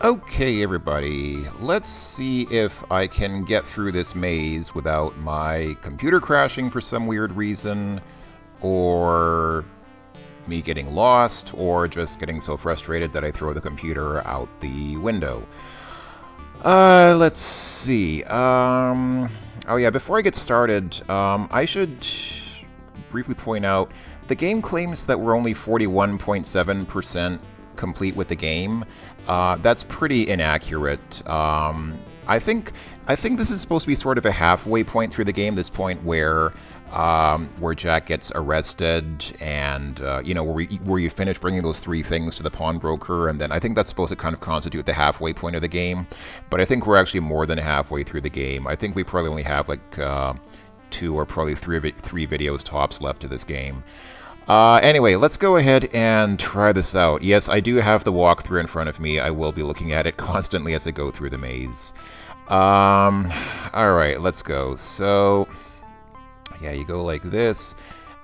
Okay, everybody, let's see if I can get through this maze without my computer crashing for some weird reason, or me getting lost, or just getting so frustrated that I throw the computer out the window. Let's see. Oh yeah, before I get started, I should briefly point out the game claims that we're only 41.7% complete with the game. That's pretty inaccurate. I think this is supposed to be sort of a halfway point through the game. This point where Jack gets arrested, and where you finish bringing those three things to the pawnbroker, and then I think that's supposed to kind of constitute the halfway point of the game. But I think we're actually more than halfway through the game. I think we probably only have like 2 or probably three videos tops left to this game. Anyway, let's go ahead and try this out. Yes, I do have the walkthrough in front of me. I will be looking at it constantly as I go through the maze. Alright, let's go. So, yeah, you go like this.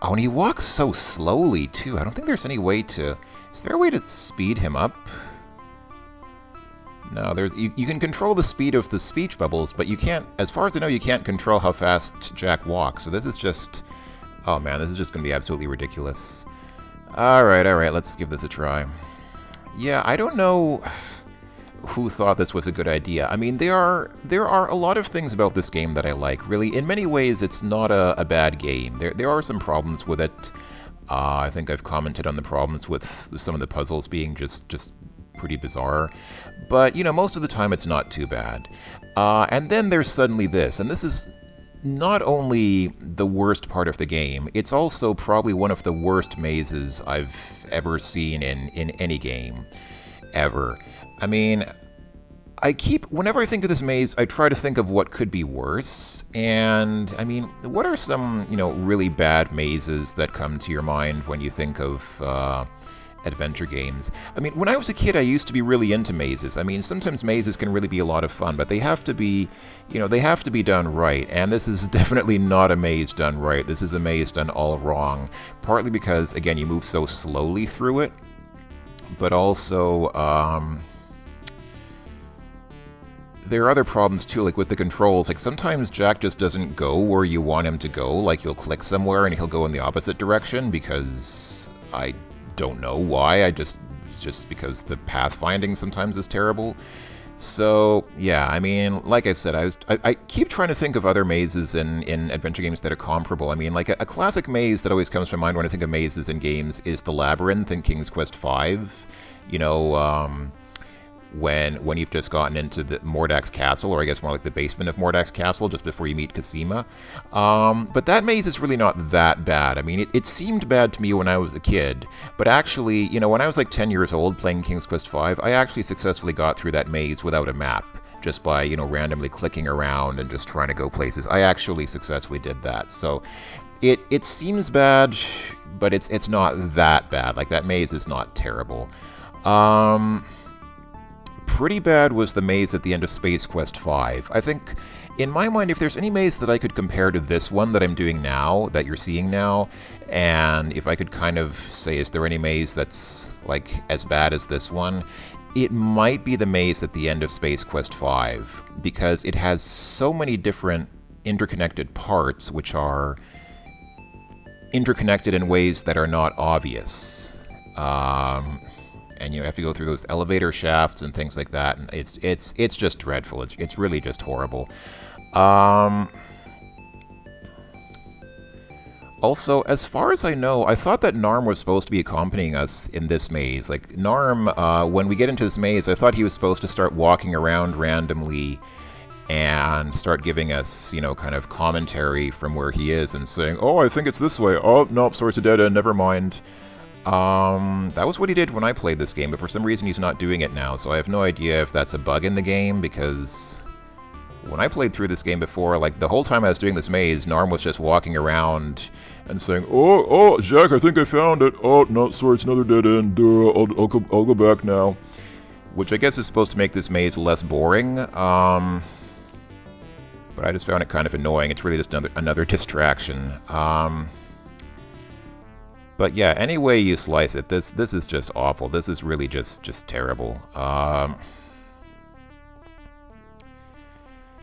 Oh, and he walks so slowly, too. I don't think there's any way to... Is there a way to speed him up? No, you can control the speed of the speech bubbles, but you can't... As far as I know, you can't control how fast Jack walks. So this is just... Oh man, this is just going to be absolutely ridiculous. Alright, let's give this a try. Yeah, I don't know who thought this was a good idea. I mean, there are a lot of things about this game that I like. Really, in many ways, it's not a bad game. There are some problems with it. I think I've commented on the problems with some of the puzzles being just pretty bizarre. But, you know, most of the time it's not too bad. And then there's suddenly this, and this is... not only the worst part of the game, it's also probably one of the worst mazes I've ever seen in any game, ever. I mean, whenever I think of this maze, I try to think of what could be worse, and, I mean, what are some, really bad mazes that come to your mind when you think of, adventure games? I mean, when I was a kid, I used to be really into mazes. I mean, sometimes mazes can really be a lot of fun, but they have to be, they have to be done right. And this is definitely not a maze done right. This is a maze done all wrong. Partly because, again, you move so slowly through it, but also, there are other problems too, like with the controls. Like sometimes Jack just doesn't go where you want him to go. Like you'll click somewhere and he'll go in the opposite direction because I don't know why. Just because the pathfinding sometimes is terrible. So yeah, I mean, like I said, I keep trying to think of other mazes in adventure games that are comparable. I mean, like a classic maze that always comes to my mind when I think of mazes in games is the Labyrinth in King's Quest V. When you've just gotten into the Mordak's castle, or I guess more like the basement of Mordak's castle, just before you meet Cosima. But that maze is really not that bad. I mean, it seemed bad to me when I was a kid, but actually, when I was like 10 years old playing King's Quest V, I actually successfully got through that maze without a map, just by, randomly clicking around and just trying to go places. I actually successfully did that, so it seems bad, but it's not that bad. Like, that maze is not terrible. Pretty bad was the maze at the end of Space Quest V. I think, in my mind, if there's any maze that I could compare to this one that I'm doing now, that you're seeing now, and if I could kind of say, is there any maze that's, like, as bad as this one, it might be the maze at the end of Space Quest V, because it has so many different interconnected parts, which are interconnected in ways that are not obvious. And you have to go through those elevator shafts and things like that, and it's just dreadful. It's really just horrible. Also, as far as I know, I thought that Narm was supposed to be accompanying us in this maze. Like, Narm, when we get into this maze, I thought he was supposed to start walking around randomly and start giving us, kind of commentary from where he is and saying, oh, I think it's this way. Oh, nope, sorry, it's a dead end, never mind. That was what he did when I played this game, but for some reason he's not doing it now, so I have no idea if that's a bug in the game, because when I played through this game before, like, the whole time I was doing this maze, Narm was just walking around and saying, oh, Jack, I think I found it. Oh, no, sorry, it's another dead end. I'll go back now. Which I guess is supposed to make this maze less boring, but I just found it kind of annoying. It's really just another distraction. But yeah, any way you slice it, this is just awful. This is really just terrible.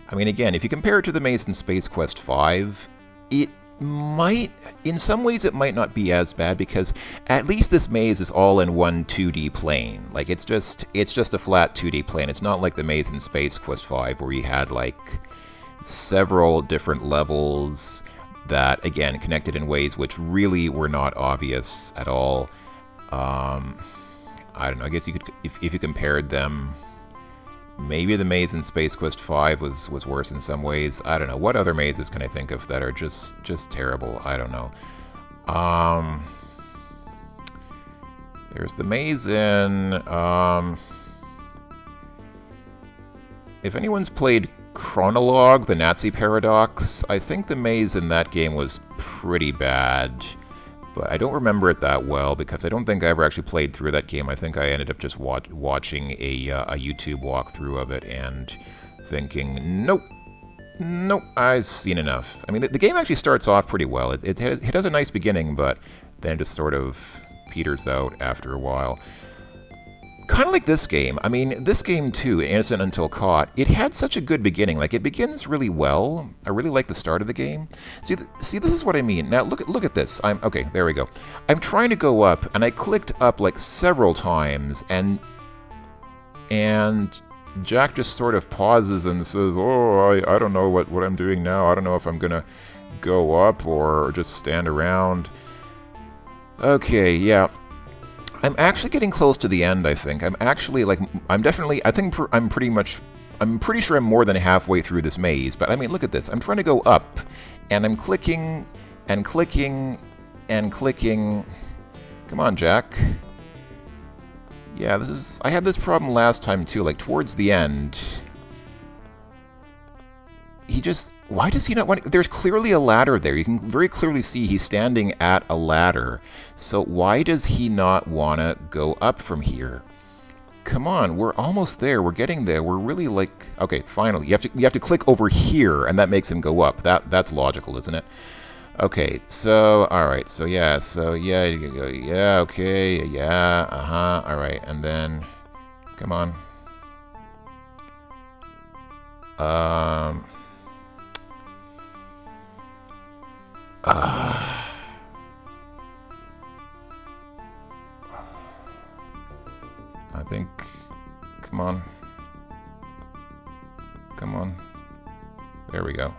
I mean, again, if you compare it to the maze in Space Quest 5, it might, in some ways it might not be as bad, because at least this maze is all in one 2D plane. Like, it's just a flat 2D plane. It's not like the maze in Space Quest 5 where you had, like, several different levels that, again, connected in ways which really were not obvious at all. I don't know, I guess you could, if you compared them, maybe the maze in Space Quest 5 was worse in some ways. I don't know. What other mazes can I think of that are just terrible? I don't know. There's the maze in... if anyone's played Chronologue, the Nazi Paradox, I think the maze in that game was pretty bad. But I don't remember it that well, because I don't think I ever actually played through that game. I think I ended up just watching a YouTube walkthrough of it and thinking, nope, I've seen enough. I mean, the game actually starts off pretty well. It has a nice beginning, but then it just sort of peters out after a while. Kind of like this game. I mean, this game too, Innocent Until Caught, it had such a good beginning. Like, it begins really well. I really like the start of the game. See, this is what I mean. Now, look at this. Okay, there we go. I'm trying to go up, and I clicked up, like, several times, and Jack just sort of pauses and says, oh, I don't know what I'm doing now. I don't know if I'm gonna go up or just stand around. Okay, yeah. I'm actually getting close to the end, I think. I'm actually, like, I'm pretty sure I'm more than halfway through this maze, but I mean, look at this. I'm trying to go up, and I'm clicking, and clicking, and clicking. Come on, Jack. Yeah, I had this problem last time, too, like, towards the end. Why does he not want... There's clearly a ladder there. You can very clearly see he's standing at a ladder. So why does he not want to go up from here? Come on, we're almost there. We're getting there. We're really like... Okay, finally. You have to click over here, and that makes him go up. That's logical, isn't it? Okay, so... Alright, so yeah, you go, yeah, okay, yeah, alright, and then... Come on. I think... Come on. Come on. There we go.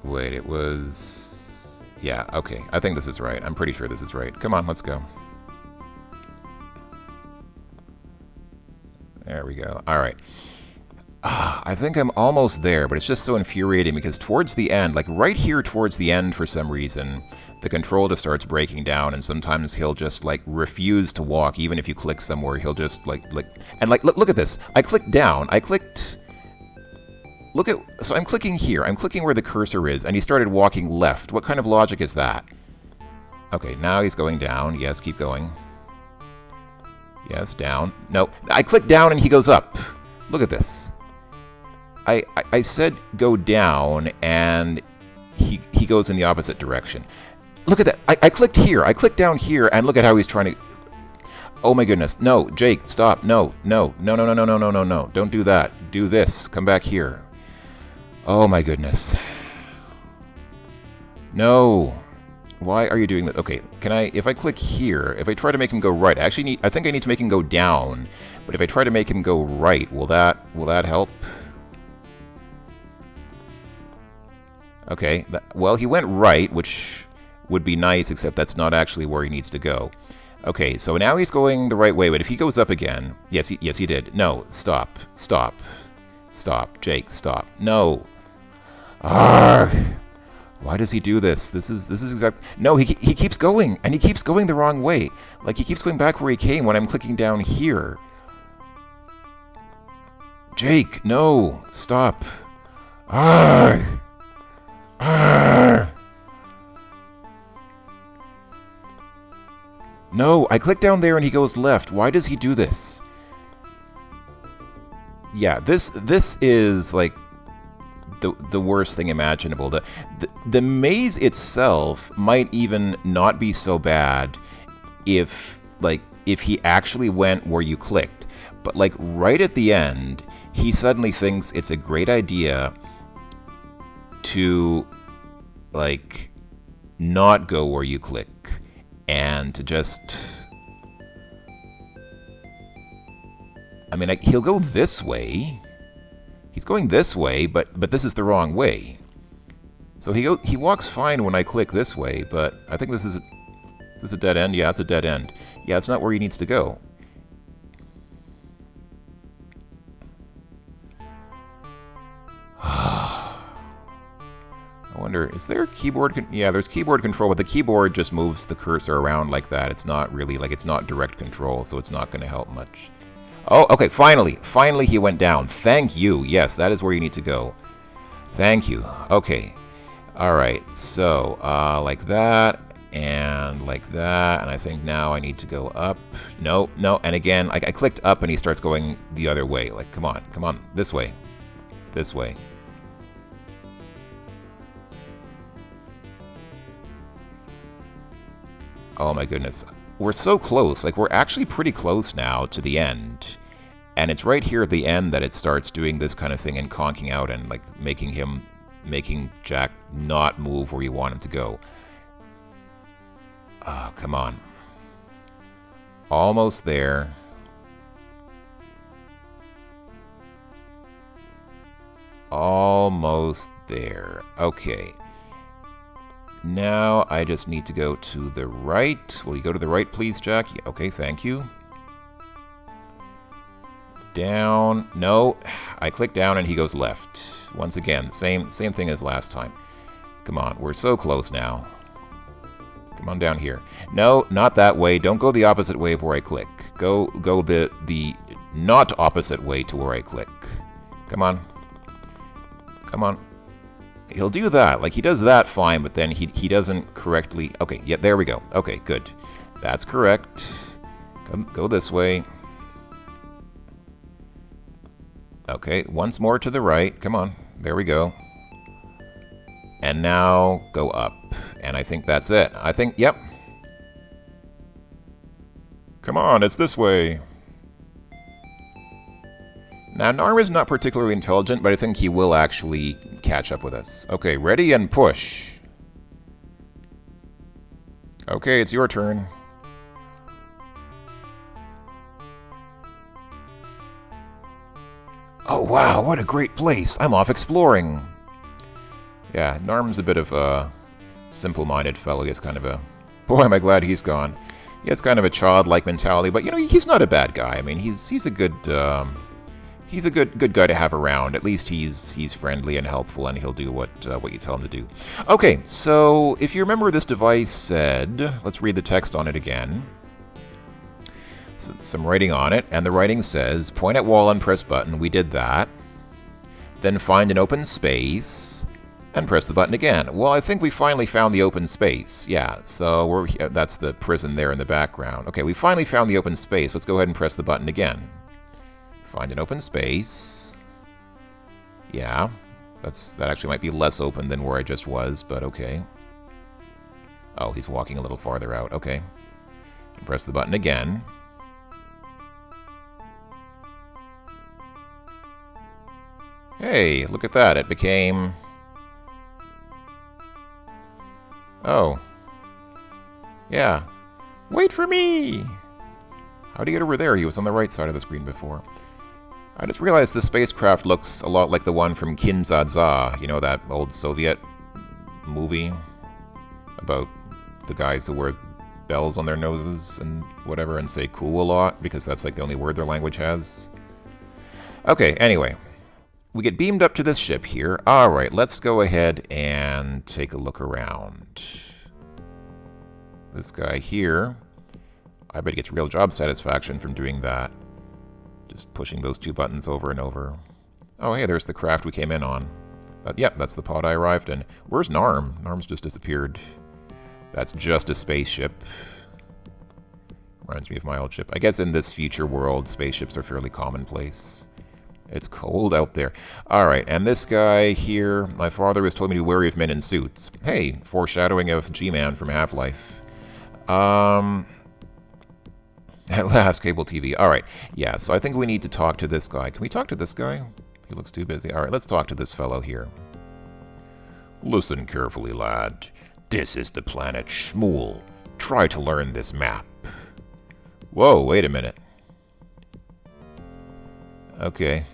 Wait, it was... Yeah, okay. I think this is right. I'm pretty sure this is right. Come on, let's go. There we go. Alright. I think I'm almost there, but it's just so infuriating because towards the end, like right here towards the end for some reason, the control just starts breaking down, and sometimes he'll just like refuse to walk, even if you click somewhere. He'll just look at this. I clicked down. So I'm clicking here. I'm clicking where the cursor is, and he started walking left. What kind of logic is that? Okay, now he's going down. Yes, keep going. Yes, down. No, I click down and he goes up. Look at this. I said go down, and he goes in the opposite direction. Look at that. I clicked here. I clicked down here, and look at how he's trying to... Oh my goodness. No, Jake, stop. No. Don't do that. Do this. Come back here. Oh my goodness. No. Why are you doing that? Okay, if I click here, if I try to make him go right, I think I need to make him go down. But if I try to make him go right, will that help? Okay, well, he went right, which would be nice, except that's not actually where he needs to go. Okay, so now he's going the right way, but if he goes up again... Yes, he did. No, stop. Jake, stop. No. Arrgh. Why does he do this? This is exact... No, he keeps going, and he keeps going the wrong way. Like, he keeps going back where he came when I'm clicking down here. Jake, no. Stop. Arrgh. Arrgh. No, I click down there and he goes left. Why does he do this? Yeah, this is like the worst thing imaginable. The maze itself might even not be so bad if like, if he actually went where you clicked. But, like, right at the end, he suddenly thinks it's a great idea to, like, not go where you click and to just... I mean, he'll go this way. He's going this way, but this is the wrong way. So he walks fine when I click this way, but I think is this a dead end? Yeah, it's a dead end. Yeah, it's not where he needs to go. I wonder, is there keyboard... yeah, there's keyboard control, but the keyboard just moves the cursor around like that. It's not really, like, it's not direct control, so it's not going to help much. Oh, okay, finally. Finally he went down. Thank you. Yes, that is where you need to go. Thank you. Okay. Alright, so, like that, and like that, and I think now I need to go up. No, no, and again, I clicked up and he starts going the other way. Like, come on, this way. This way. Oh my goodness. We're so close. Like, we're actually pretty close now to the end. And it's right here at the end that it starts doing this kind of thing and conking out and, like, making Jack not move where you want him to go. Oh, come on. Almost there. Almost there. Okay. Now I just need to go to the right. Will you go to the right, please, Jack? Yeah, okay, thank you. Down. No. I click down and he goes left. Once again, same thing as last time. Come on, we're so close now. Come on down here. No, not that way. Don't go the opposite way of where I click. Go the not opposite way to where I click. Come on. Come on. He'll do that. Like, he does that fine, but then he doesn't correctly... Okay, yeah, there we go. Okay, good. That's correct. Go this way. Okay, once more to the right. Come on. There we go. And now go up. And I think that's it. I think, yep. Come on, it's this way. Now, Narm is not particularly intelligent, but I think he will actually catch up with us. Okay, ready and push. Okay, it's your turn. Oh, wow, what a great place. I'm off exploring. Yeah, Narm's a bit of a simple-minded fellow. He has kind of a... Boy, am I glad he's gone. He has kind of a childlike mentality, but, you know, he's not a bad guy. I mean, he's a good... He's a good guy to have around. At least he's friendly and helpful, and he'll do what you tell him to do. Okay, so if you remember, this device said... Let's read the text on it again. So, some writing on it, and the writing says, point at wall and press button. We did that. Then find an open space, and press the button again. Well, I think we finally found the open space. Yeah, so that's the prison there in the background. Okay, we finally found the open space. Let's go ahead and press the button again. Find an open space. Yeah, that actually might be less open than where I just was, but okay. Oh, he's walking a little farther out. Okay. And press the button again. Hey, look at that. It became... Oh. Yeah. Wait for me! How'd he get over there? He was on the right side of the screen before. I just realized this spacecraft looks a lot like the one from Kin Zha Zha, you know, that old Soviet movie about the guys who wear bells on their noses and whatever and say cool a lot, because that's like the only word their language has. Okay, anyway. We get beamed up to this ship here. Alright, let's go ahead and take a look around. This guy here, I bet he gets real job satisfaction from doing that. Just pushing those two buttons over and over. Oh, hey, there's the craft we came in on. Yep, that's the pod I arrived in. Where's Narm? Narm's just disappeared. That's just a spaceship. Reminds me of my old ship. I guess in this future world, spaceships are fairly commonplace. It's cold out there. Alright, and this guy here, my father has told me to be wary of men in suits. Hey, foreshadowing of G-Man from Half-Life. At last, cable TV. All right. Yeah, so I think we need to talk to this guy. Can we talk to this guy? He looks too busy. All right, let's talk to this fellow here. Listen carefully, lad. This is the planet Shmuel. Try to learn this map. Whoa, wait a minute. Okay.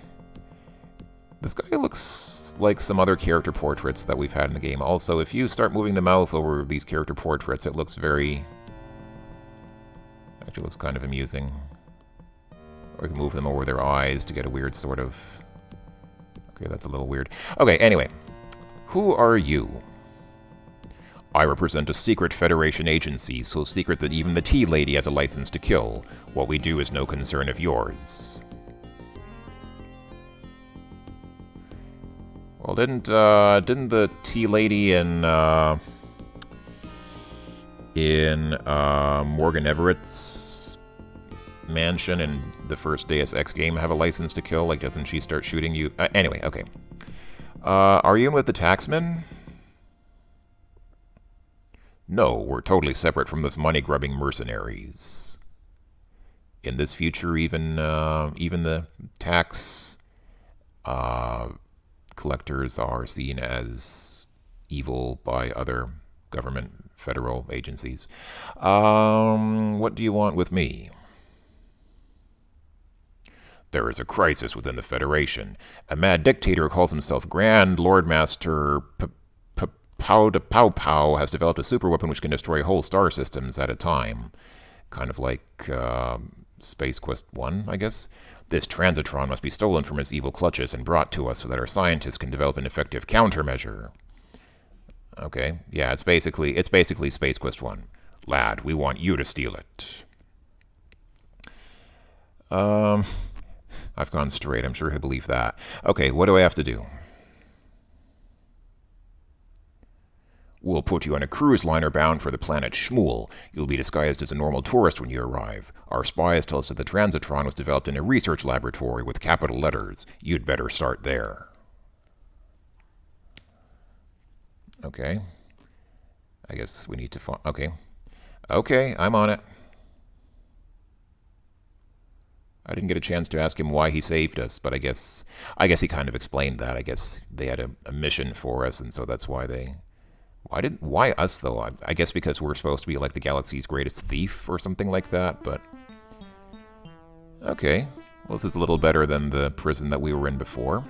This guy looks like some other character portraits that we've had in the game. Also, if you start moving the mouth over these character portraits, it looks very... Actually looks kind of amusing. Or you can move them over their eyes to get a weird sort of... Okay, that's a little weird. Okay, anyway. Who are you? I represent a secret Federation agency, so secret that even the tea lady has a license to kill. What we do is no concern of yours. Well, didn't the tea lady in Morgan Everett's mansion in the first Deus Ex game have a license to kill? Like, doesn't she start shooting you? Anyway, okay. Are you in with the taxman? No, we're totally separate from those money-grubbing mercenaries. In this future, even the tax collectors are seen as evil by other government federal agencies. What do you want with me? There is a crisis within the Federation. A mad dictator who calls himself Grand Lord Master Pow Pow has developed a super weapon which can destroy whole star systems at a time. Kind of like Space Quest 1, I guess. This transitron must be stolen from its evil clutches and brought to us so that our scientists can develop an effective countermeasure. Okay, yeah, it's basically Space Quest 1. Lad, we want you to steal it. I've gone straight. I'm sure he'll believe that. Okay, what do I have to do? We'll put you on a cruise liner bound for the planet Shmuel. You'll be disguised as a normal tourist when you arrive. Our spies tell us that the transitron was developed in a research laboratory with capital letters. You'd better start there. Okay. I guess we need to find... Okay. Okay, I'm on it. I didn't get a chance to ask him why he saved us, but I guess he kind of explained that. I guess they had a mission for us, and so that's why they... Why us, though? I guess because we're supposed to be like the galaxy's greatest thief or something like that, but... Okay. Well, this is a little better than the prison that we were in before.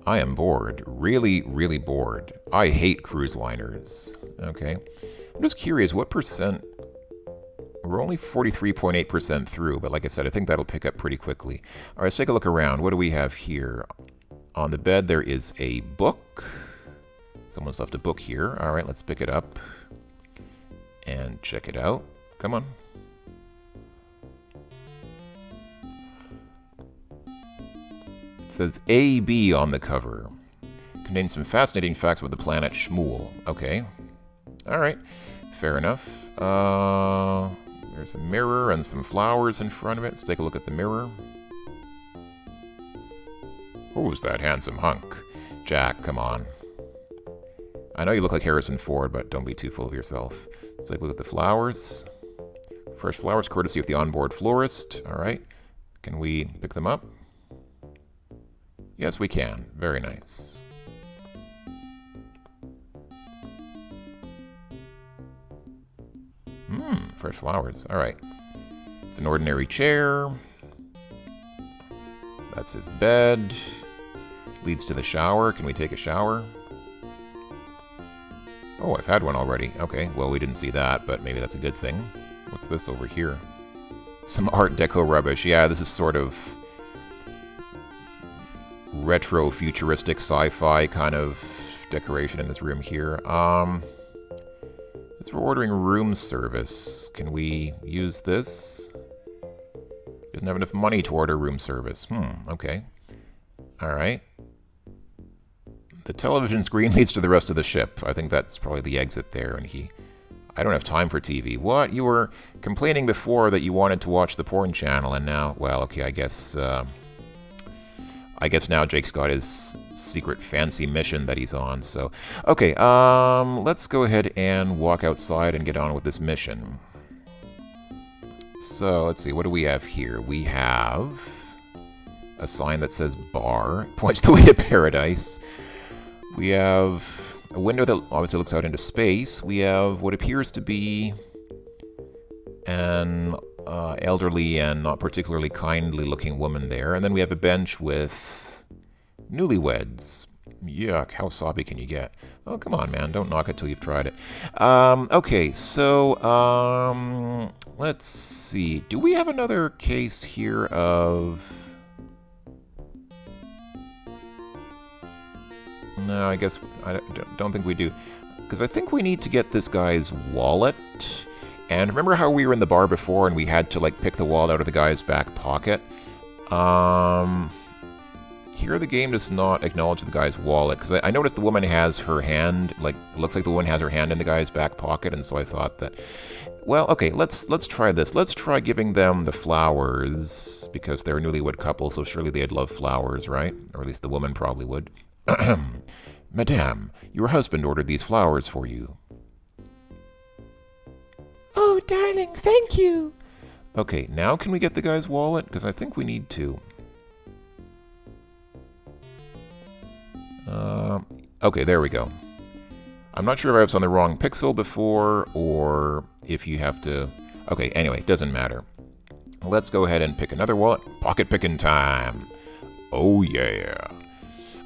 I am bored. Really, really bored. I hate cruise liners. Okay. I'm just curious, what percent... We're only 43.8% through, but like I said, I think that'll pick up pretty quickly. All right, let's take a look around. What do we have here? On the bed, there is a book. Someone's left a book here. All right, let's pick it up and check it out. Come on. It says AB on the cover. Contains some fascinating facts about the planet Shmuel. Okay. All right. Fair enough. There's a mirror and some flowers in front of it. Let's take a look at the mirror. Who's that handsome hunk? Jack, come on. I know you look like Harrison Ford, but don't be too full of yourself. Let's take a look at the flowers. Fresh flowers, courtesy of the onboard florist. All right. Can we pick them up? Yes, we can. Very nice. Fresh flowers. All right. It's an ordinary chair. That's his bed. Leads to the shower. Can we take a shower? Oh, I've had one already. Okay, well, we didn't see that, but maybe that's a good thing. What's this over here? Some Art Deco rubbish. Yeah, this is sort of retro-futuristic sci-fi kind of decoration in this room here. As we're ordering room service, can we use this? Doesn't have enough money to order room service. Okay. Alright. The television screen leads to the rest of the ship. I think that's probably the exit there, and I don't have time for TV. What? You were complaining before that you wanted to watch the porn channel, and now... Well, okay, I guess... I guess now Jake's got his secret fancy mission that he's on, so... Okay, let's go ahead and walk outside and get on with this mission. So, let's see, what do we have here? We have a sign that says bar, points the way to paradise. We have a window that obviously looks out into space. We have what appears to be an elderly and not particularly kindly looking woman there. And then we have a bench with newlyweds. Yuck, how soppy can you get? Oh, come on, man, don't knock it till you've tried it. Okay, so, let's see. Do we have another case here of... No, I guess I don't think we do. Because I think we need to get this guy's wallet. And remember how we were in the bar before and we had to, like, pick the wallet out of the guy's back pocket? Here the game does not acknowledge the guy's wallet. Because I noticed the woman has her hand, like, it looks like the woman has her hand in the guy's back pocket. And so I thought that, well, okay, let's try this. Let's try giving them the flowers. Because they're a newlywed couple, so surely they'd love flowers, right? Or at least the woman probably would. Madame, your husband ordered these flowers for you. Oh, darling, thank you. Okay, now can we get the guy's wallet? Because I think we need to. Okay, there we go. I'm not sure if I was on the wrong pixel before, or if you have to... Okay, anyway, doesn't matter. Let's go ahead and pick another wallet. Pocket picking time. Oh, yeah.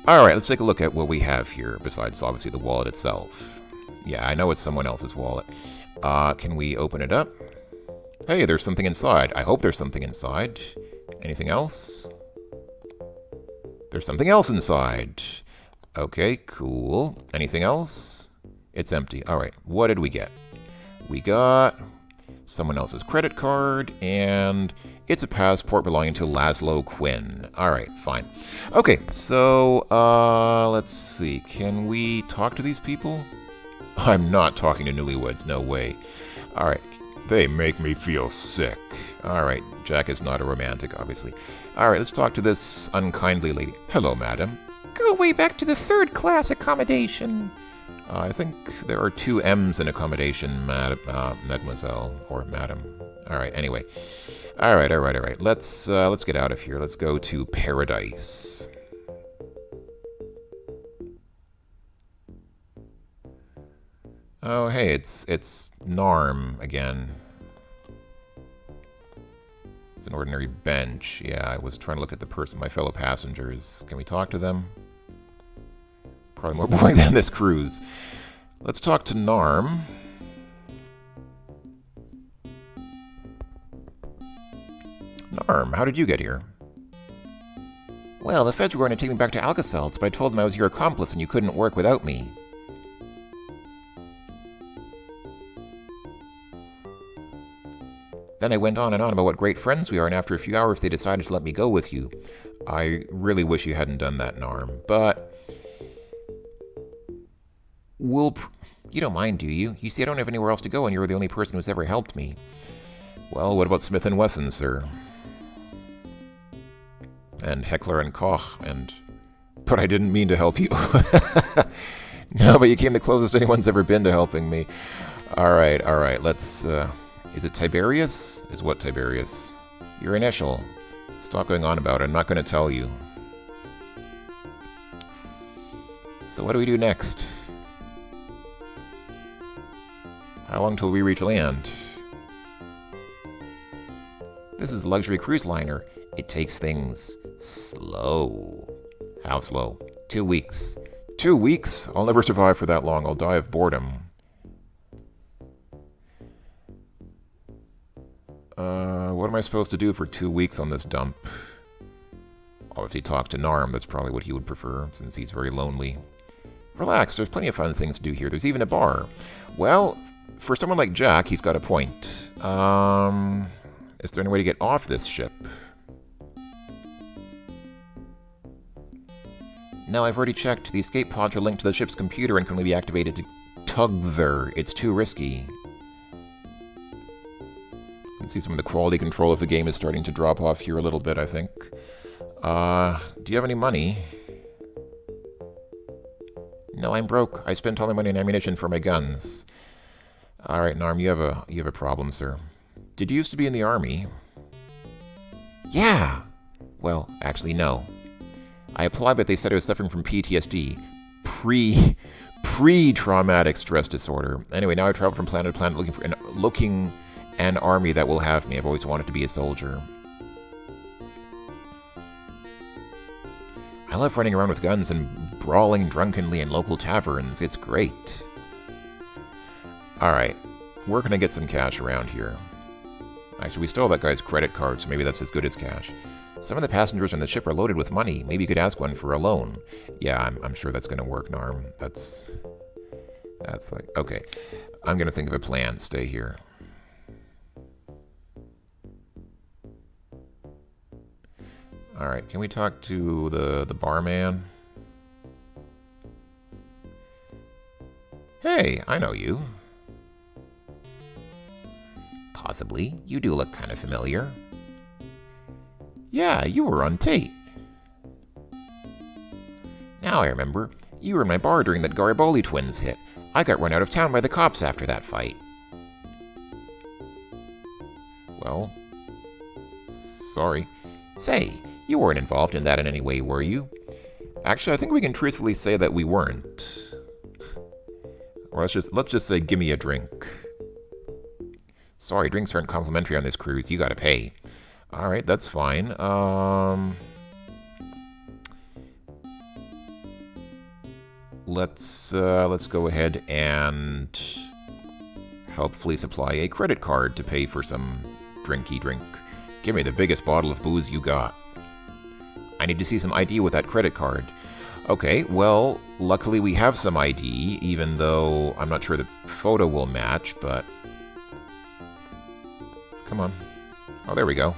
Alright, let's take a look at what we have here, besides obviously the wallet itself. Yeah, I know it's someone else's wallet. Can we open it up? Hey, there's something inside. I hope there's something inside. Anything else? There's something else inside. Okay, cool. Anything else? It's empty. Alright, what did we get? We got someone else's credit card, and it's a passport belonging to Laszlo Quinn. Alright, fine. Okay, so, let's see. Can we talk to these people? I'm not talking to newlyweds, no way. Alright, they make me feel sick. Alright, Jack is not a romantic, obviously. Alright, let's talk to this unkindly lady. Hello, madam. Go way back to the third-class accommodation. I think there are 2 M's in accommodation, mademoiselle, or madam. Alright, anyway. Alright. Let's get out of here. Let's go to paradise. Oh, hey, it's Narm again. It's an ordinary bench. Yeah, I was trying to look at my fellow passengers. Can we talk to them? Probably more boring than this cruise. Let's talk to Narm. Narm, how did you get here? Well, the feds were going to take me back to Alka-Seltz, but I told them I was your accomplice and you couldn't work without me. Then I went on and on about what great friends we are, and after a few hours they decided to let me go with you. I really wish you hadn't done that, Narm, but... You don't mind, do you? You see, I don't have anywhere else to go, and you're the only person who's ever helped me. Well, what about Smith & Wesson, sir? And Heckler & Koch, and... But I didn't mean to help you. No, but you came the closest anyone's ever been to helping me. Alright, let's, Is it Tiberius? Is what Tiberius? Your initial. Stop going on about it, I'm not going to tell you. So what do we do next? How long till we reach land? This is a luxury cruise liner. It takes things slow. How slow? 2 weeks. 2 weeks? I'll never survive for that long. I'll die of boredom. What am I supposed to do for 2 weeks on this dump? Obviously talk to Narm. That's probably what he would prefer, since he's very lonely. Relax, there's plenty of fun things to do here. There's even a bar. Well, for someone like Jack, he's got a point. Is there any way to get off this ship? No, I've already checked. The escape pods are linked to the ship's computer and can only be activated to tug there. It's too risky. You can see some of the quality control of the game is starting to drop off here a little bit, I think. Do you have any money? No, I'm broke. I spent all my money on ammunition for my guns. Alright, Narm, you have a problem, sir. Did you used to be in the army? Yeah! Well, actually, no. I applied, but they said I was suffering from PTSD. Pre-traumatic stress disorder. Anyway, now I travel from planet to planet looking an army that will have me. I've always wanted to be a soldier. I love running around with guns and brawling drunkenly in local taverns. It's great. Alright, we're gonna get some cash around here. Actually, we stole that guy's credit card, so maybe that's as good as cash. Some of the passengers on the ship are loaded with money. Maybe you could ask one for a loan. Yeah, I'm sure that's gonna work, Narm. That's like... Okay, I'm gonna think of a plan. Stay here. Alright, can we talk to the barman? Hey, I know you. Possibly. You do look kind of familiar. Yeah, you were on Tate. Now I remember. You were in my bar during that Garibaldi twins hit. I got run out of town by the cops after that fight. Well, sorry. Say, you weren't involved in that in any way, were you? Actually, I think we can truthfully say that we weren't. Or let's just say, give me a drink. Sorry, drinks aren't complimentary on this cruise. You gotta pay. Alright, that's fine. Let's go ahead and helpfully supply a credit card to pay for some drinky drink. Give me the biggest bottle of booze you got. I need to see some ID with that credit card. Okay, well, luckily we have some ID, even though I'm not sure the photo will match, but... Come on. Oh, there we go.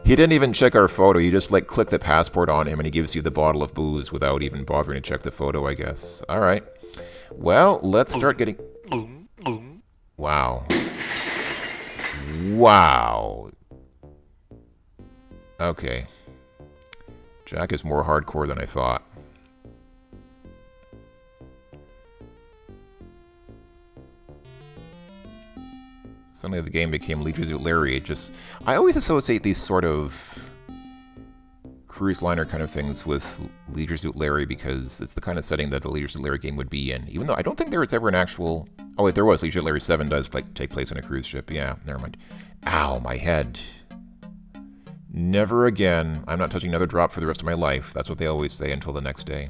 He didn't even check our photo. You just, like, click the passport on him and he gives you the bottle of booze without even bothering to check the photo, I guess. Alright. Well, let's start getting... Wow. Wow. Okay. Jack is more hardcore than I thought. Suddenly the game became Leisure Suit Larry. I always associate these sort of cruise liner kind of things with Leisure Suit Larry because it's the kind of setting that a Leisure Suit Larry game would be in. Even though I don't think there was ever an actual... Oh wait, there was. Leisure Suit Larry 7 does take place on a cruise ship. Yeah, never mind. Ow, my head. Never again. I'm not touching another drop for the rest of my life. That's what they always say until the next day.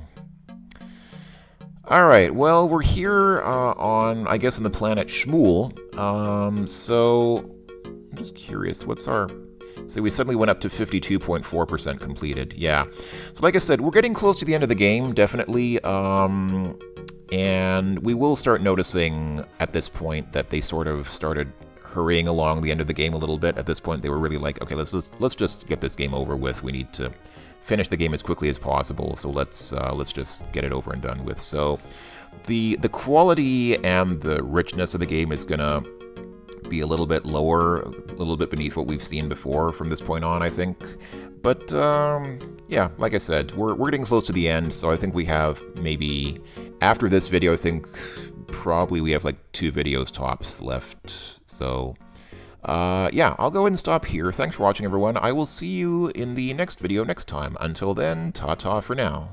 Alright, well, we're here on, I guess, on the planet Shmuel. So, I'm just curious, what's our... So we suddenly went up to 52.4% completed. Yeah. So like I said, we're getting close to the end of the game, definitely. And we will start noticing at this point that they sort of started hurrying along the end of the game a little bit. At this point, they were really like, okay, let's just get this game over with. We need to finish the game as quickly as possible. So let's just get it over and done with. So the quality and the richness of the game is gonna be a little bit lower, a little bit beneath what we've seen before from this point on, I think. But yeah, like I said, we're getting close to the end. So I think we have maybe after this video, I think probably we have like 2 videos tops left. So yeah, I'll go ahead and stop here. Thanks for watching, everyone. I will see you in the next video next time. Until then, ta-ta for now.